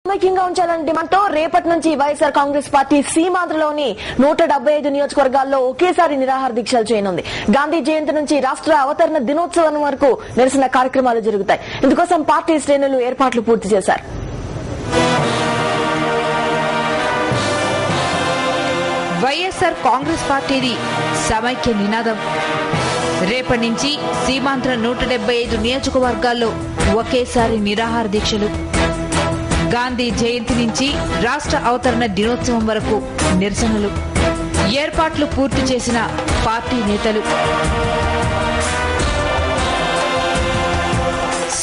సమైక్యంగా ఉంచాలని డిమాండ్తో రేపటి నుంచి వైఎస్ఆర్ కాంగ్రెస్ పార్టీ సీమాంధ్రలోని 175 నియోజకవర్గాల్లో ఒకేసారి నిరాహార దీక్షలు చేయనుంది. గాంధీ జయంతి నుంచి రాష్ట్ర అవతరణ దినోత్సవం వరకు నిరసన కార్యక్రమాలు జరుగుతాయి. ఇందుకోసం పార్టీ శ్రేణులు ఏర్పాట్లు పూర్తి చేశారు. వైఎస్ఆర్ కాంగ్రెస్ పార్టీది సమైక్య నినాదం. రేపటి నుంచి సీమాంధ్ర 175 నియోజకవర్గాల్లో ఒకేసారి నిరాహార దీక్షలు. గాంధీ జయంతి నుంచి రాష్ట్ర అవతరణ దినోత్సవం వరకు నిరసనలు. ఏర్పాట్లు పూర్తి చేసిన పార్టీ నేతలు.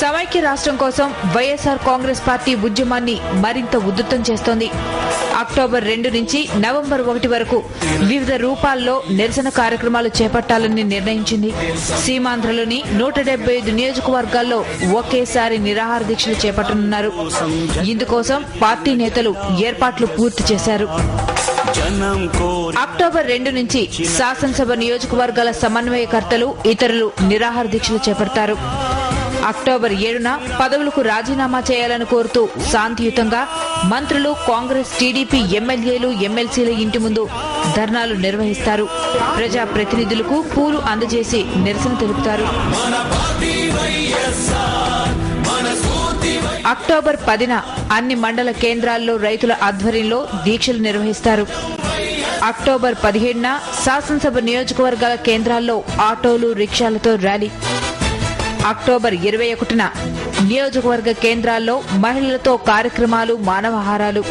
సమైక్య రాష్ట్రం కోసం వైఎస్ఆర్ కాంగ్రెస్ పార్టీ ఉద్యమాన్ని మరింత ఉధృతం చేస్తోంది. అక్టోబర్ 2 నుంచి నవంబర్ 1 వరకు వివిధ రూపాల్లో నిరసన కార్యక్రమాలు చేపట్టాలని నిర్ణయించింది. సీమాంధ్రలోని 175 నియోజకవర్గాల్లో ఒకేసారి నిరాహార దీక్షలు చేపట్టనున్నారు. ఇందుకోసం పార్టీ నేతలు ఏర్పాట్లు పూర్తి చేశారు. అక్టోబర్ 2 నుంచి శాసనసభ నియోజకవర్గాల సమన్వయకర్తలు ఇతరులు నిరాహార దీక్షలు చేపడతారు. అక్టోబర్ 7న పదవులకు రాజీనామా చేయాలని కోరుతూ శాంతియుతంగా మంత్రులు, కాంగ్రెస్, టీడీపీ ఎమ్మెల్యేలు, ఎమ్మెల్సీల ఇంటి ముందు ధర్నాలు నిర్వహిస్తారు. ప్రజా ప్రతినిధులకు పూలు అందజేసి నిరసన తెలుపుతారు. అక్టోబర్ 10న అన్ని మండల కేంద్రాల్లో రైతుల ఆధ్వర్యంలో దీక్షలు నిర్వహిస్తారు. అక్టోబర్ 17న శాసనసభ నియోజకవర్గాల కేంద్రాల్లో ఆటోలు, రిక్షాలతో ర్యాలీ. అక్టోబర్ 21న నియోజకవర్గ కేంద్రాల్లో మహిళలతో కార్యక్రమాలు, మానవహారాలు.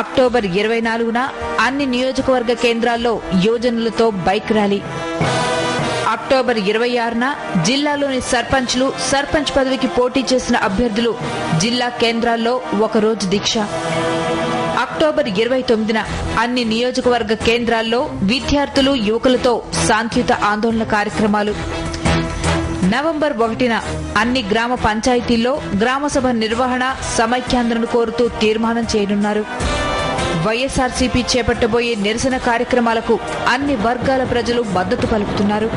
అక్టోబర్ 24న అన్ని నియోజకవర్గ కేంద్రాల్లో యువజనులతో బైక్ ర్యాలీ. అక్టోబర్ 26న జిల్లాలోని సర్పంచ్లు, సర్పంచ్ పదవికి పోటీ చేసిన అభ్యర్థులు జిల్లా కేంద్రాల్లో ఒకరోజు దీక్ష. అక్టోబర్ 29న అన్ని నియోజకవర్గ కేంద్రాల్లో విద్యార్థులు, యువకులతో శాంతియుత ఆందోళన కార్యక్రమాలు. నవంబర్ 1న అన్ని గ్రామ పంచాయతీల్లో గ్రామసభ నిర్వహణ, సమైక్యాంధ్రను కోరుతూ తీర్మానం చేయనున్నారు. వైఎస్ఆర్సీపీ చేపట్టబోయే నిరసన కార్యక్రమాలకు అన్ని వర్గాల ప్రజలు మద్దతు పలుకుతున్నారు.